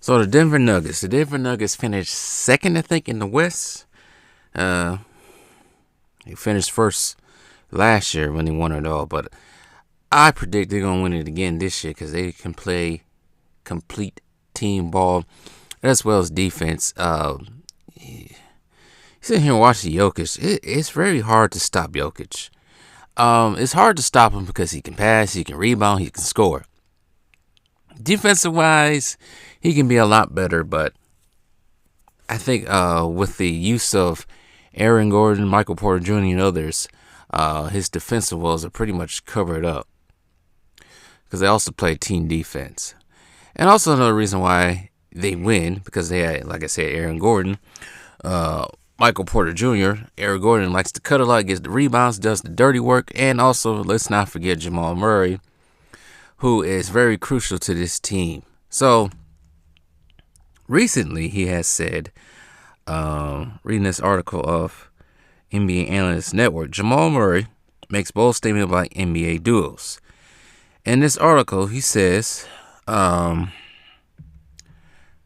So the Denver Nuggets. The Denver Nuggets finished second, I think, in the West. They finished first last year when they won it all, but I predict they're gonna win it again this year because they can play complete team ball as well as defense. Sitting here watching Jokic, it's very hard to stop Jokic. It's hard to stop him because he can pass, he can rebound, he can score. Defensive wise, he can be a lot better, but I think with the use of Aaron Gordon, Michael Porter Jr., and others, his defensive walls are pretty much covered up because they also play team defense. And also another reason why they win, because they had, like I said, Aaron Gordon, Michael Porter Jr. Aaron Gordon likes to cut a lot, gets the rebounds, does the dirty work, and also let's not forget Jamal Murray, who is very crucial to this team. So recently he has said, reading this article of NBA Analyst Network, Jamal Murray makes bold statement about NBA duos. In this article, he says, let's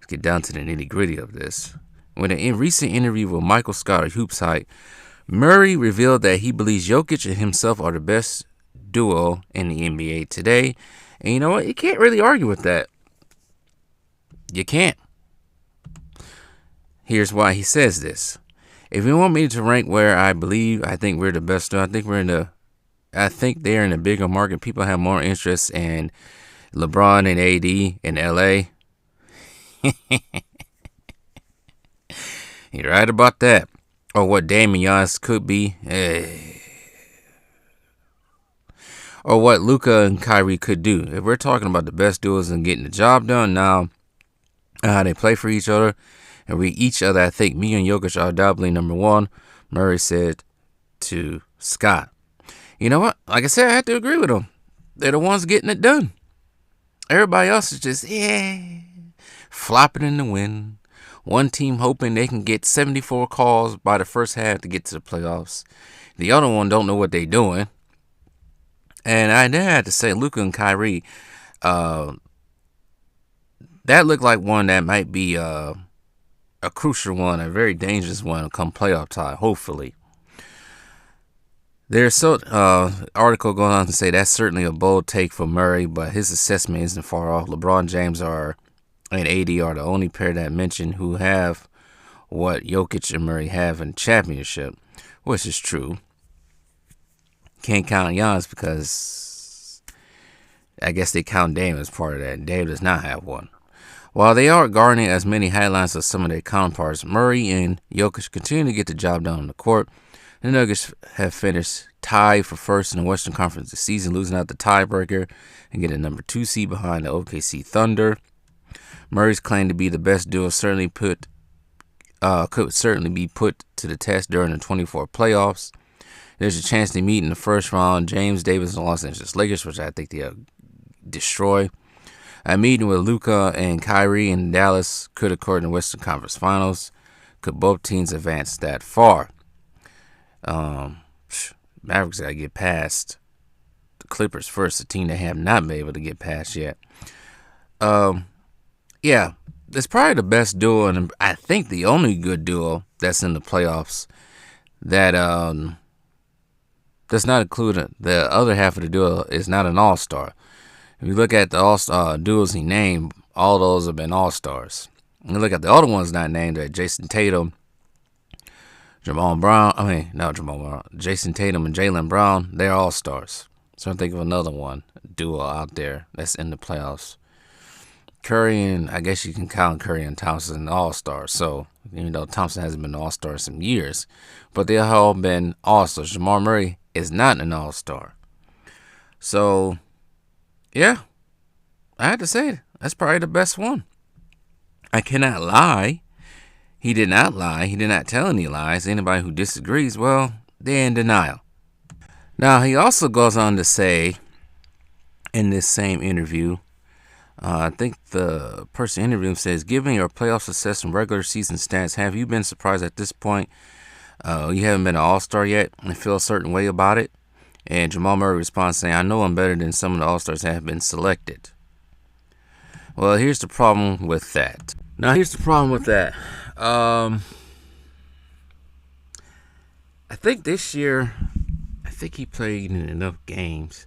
get down to the nitty gritty of this. When in a recent interview with Michael Scott of Hoops Hype, Murray revealed that he believes Jokic and himself are the best duo in the NBA today. And you know what? You can't really argue with that. You can't. Here's why he says this. If you want me to rank where I think we're the best duo, I think they're in a bigger market. People have more interest in LeBron and AD in LA. You're right about that. Or what Damian Giannis could be. Or what Luka and Kyrie could do. If we're talking about the best duos and getting the job done now, how they play for each other and read each other, I think me and Jokic are doubly number one, Murray said to Scott. You know what? Like I said, I have to agree with them. They're the ones getting it done. Everybody else is just, flopping in the wind. One team hoping they can get 74 calls by the first half to get to the playoffs. The other one don't know what they're doing. And I did have to say, Luka and Kyrie, that looked like one that might be a crucial one, a very dangerous one come playoff time, hopefully. There's article going on to say that's certainly a bold take for Murray, but his assessment isn't far off. LeBron James and AD are the only pair that mentioned who have what Jokic and Murray have in championship, which is true. Can't count Giannis because I guess they count Dame as part of that. Dame does not have one. While they aren't garnering as many headlines as some of their counterparts, Murray and Jokic continue to get the job done on the court. The Nuggets have finished tied for first in the Western Conference this season, losing out the tiebreaker and getting a number 2 seed behind the OKC Thunder. Murray's claim to be the best duo could certainly be put to the test during the 24 playoffs. There's a chance they meet in the first round. James Davis and the Los Angeles Lakers, which I think they'll destroy. A meeting with Luka and Kyrie in Dallas could occur in the Western Conference Finals. Could both teams advance that far? Mavericks got to get past the Clippers first, a team they have not been able to get past yet. Yeah, it's probably the best duo, and I think the only good duo that's in the playoffs that does not include the other half of the duo is not an all-star. If you look at the all-star duos he named, all those have been all-stars. And you look at the other ones not named, Jason Tatum, Jason Tatum and Jaylen Brown, they're all-stars. So I'm thinking of another one, duo out there that's in the playoffs. Curry and, I guess you can count Curry and Thompson all-stars. So, even though Thompson hasn't been an all-star in some years, but they have all been all-stars. Jamal Murray is not an all-star. So, yeah, I had to say it. That's probably the best one. I cannot lie. He did not lie. He did not tell any lies. Anybody who disagrees, well, they're in denial. Now, he also goes on to say in this same interview, I think the person interviewing says, given your playoff success and regular season stats, have you been surprised at this point? You haven't been an all-star yet and feel a certain way about it? And Jamal Murray responds saying, I know I'm better than some of the all-stars that have been selected. Well, here's the problem with that. Here's the problem with that. I think this year, I think he played in enough games.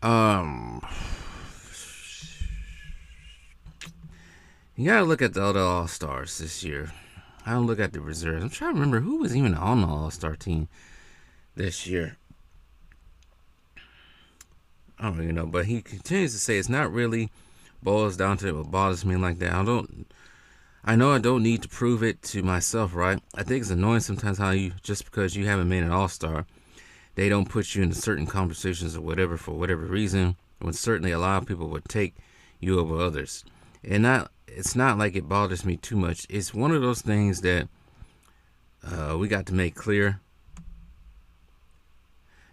Um, you gotta look at the other All Stars this year. I don't look at the reserves. I'm trying to remember who was even on the All Star team this year. I don't really know, but he continues to say it's not really boils down to what bothers me like that. I know I don't need to prove it to myself, right? I think it's annoying sometimes how you, just because you haven't made an all-star, they don't put you into certain conversations or whatever for whatever reason, when certainly a lot of people would take you over others. And it's not like it bothers me too much. It's one of those things that we got to make clear.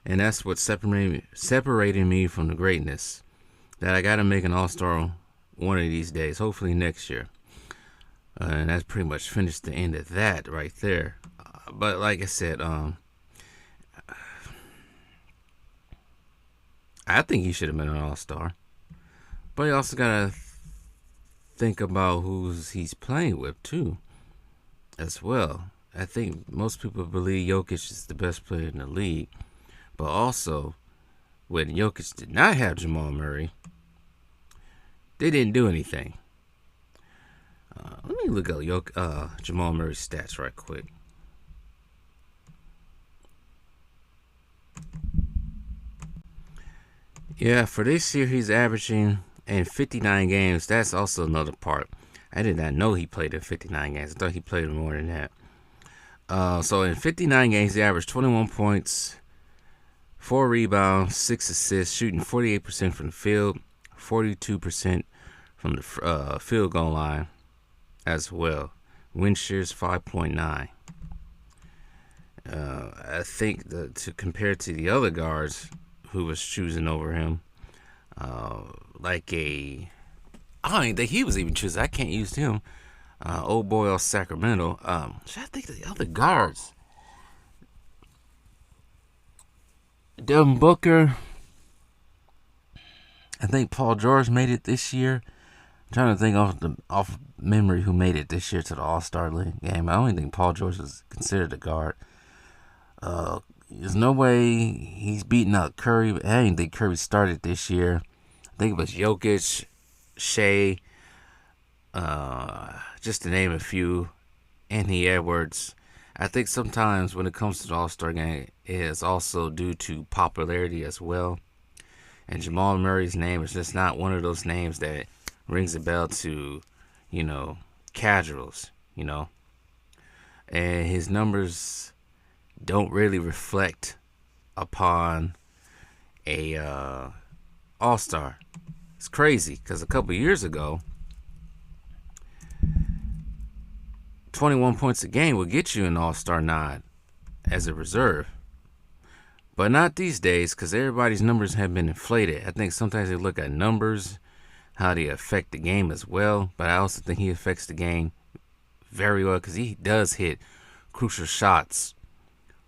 And that's what's separating me from the greatness. That I got to make an all-star one of these days, hopefully next year. And that's pretty much finished the end of that right there. But like I said, I think he should have been an all-star. But you also got to think about who he's playing with, too, as well. I think most people believe Jokic is the best player in the league. But also, when Jokic did not have Jamal Murray, they didn't do anything. Let me look at Jamal Murray's stats right quick. Yeah, for this year, he's averaging in 59 games. That's also another part. I did not know he played in 59 games. I thought he played more than that. So in 59 games, he averaged 21 points, 4 rebounds, 6 assists, shooting 48% from the field, 42% from the field goal line as well. Win shares 5.9. I think to compare to the other guards who was choosing over him, I don't even think he was even choosing. I can't use him. Old boy of Sacramento. Should I think of the other guards? Devin Booker. I think Paul George made it this year. I'm trying to think off memory who made it this year to the All-Star game. I don't even think Paul George is considered a guard. There's no way he's beating out Curry. I didn't think Curry started this year. I think it was Jokic, Shea, just to name a few, Anthony Edwards. I think sometimes when it comes to the All-Star game, it is also due to popularity as well. And Jamal Murray's name is just not one of those names that rings a bell to, casuals, And his numbers don't really reflect upon a all-star. It's crazy because a couple years ago, 21 points a game would get you an all-star nod as a reserve. But not these days because everybody's numbers have been inflated. I think sometimes they look at numbers, how they affect the game as well. But I also think he affects the game very well because he does hit crucial shots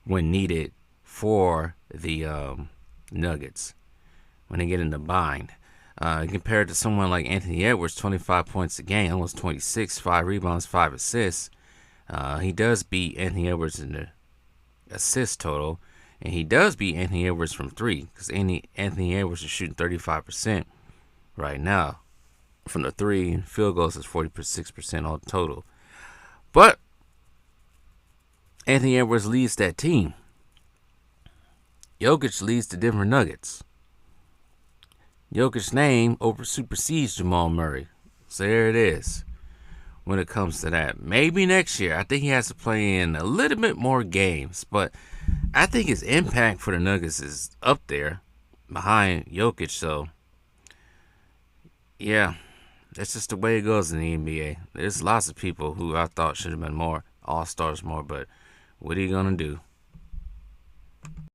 when needed for the Nuggets when they get in the bind. Compared to someone like Anthony Edwards, 25 points a game, almost 26, 5 rebounds, 5 assists. He does beat Anthony Edwards in the assist total. And he does beat Anthony Edwards from 3 because Anthony Edwards is shooting 35% right now from the 3. And field goals is 46% all total. But Anthony Edwards leads that team. Jokic leads the Denver Nuggets. Jokic's name supersedes Jamal Murray. So there it is when it comes to that. Maybe next year. I think he has to play in a little bit more games. But I think his impact for the Nuggets is up there behind Jokic. So, yeah, that's just the way it goes in the NBA. There's lots of people who I thought should have been more All-Stars more. But what are you going to do?